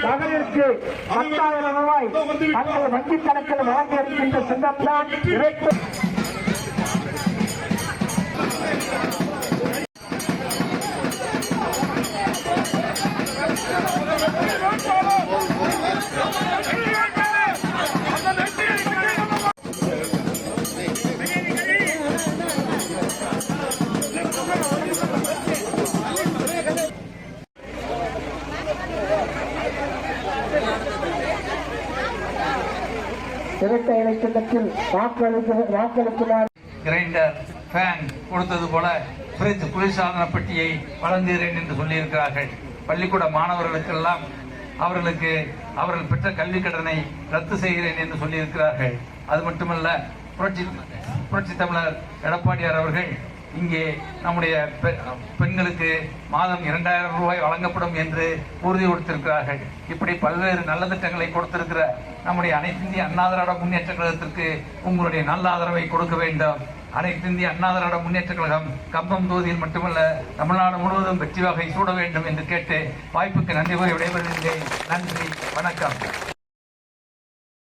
மகளிருக்கு 10,000 ரூபாய் தங்கள் வங்கிக் கணக்கில் வழங்க இருக்கின்ற சின்னம்தான் இரட்டை இலை சின்னத்தில் வாக்களிக்கிறார். கிரைண்டர், ஃபேன் கொடுத்தது போல பிரிட்ஜ் குளிர்சாதன பெட்டியை வழங்குகிறேன் என்று சொல்லியிருக்கிறார்கள். பள்ளிக்கூட மாணவர்களுக்கெல்லாம் அவர்கள் பெற்ற கல்வி கடனை ரத்து செய்கிறேன் என்று சொல்லியிருக்கிறார்கள். அது மட்டுமல்ல, புரட்சி தமிழர் எடப்பாடியார் அவர்கள் இங்கே நம்முடைய பெண்களுக்கு மாதம் 2,000 ரூபாய் வழங்கப்படும் என்று உறுதி கொடுத்திருக்கிறார்கள். இப்படி பல்வேறு நல்ல திட்டங்களை கொடுத்திருக்கிற நம்முடைய அனைத்து இந்திய அண்ணா திராவிட முன்னேற்ற கழகத்திற்கு உங்களுடைய நல்ல ஆதரவை கொடுக்க வேண்டும். அனைத்து இந்திய அண்ணா திராவிட முன்னேற்ற கழகம் கம்பம் தொகுதியில் மட்டுமல்ல தமிழ்நாடு முழுவதும் வெற்றி வாகை சூட வேண்டும் என்று கேட்டு வாய்ப்புக்கு நன்றி கூறி விடைபெறுகின்றேன். நன்றி, வணக்கம்.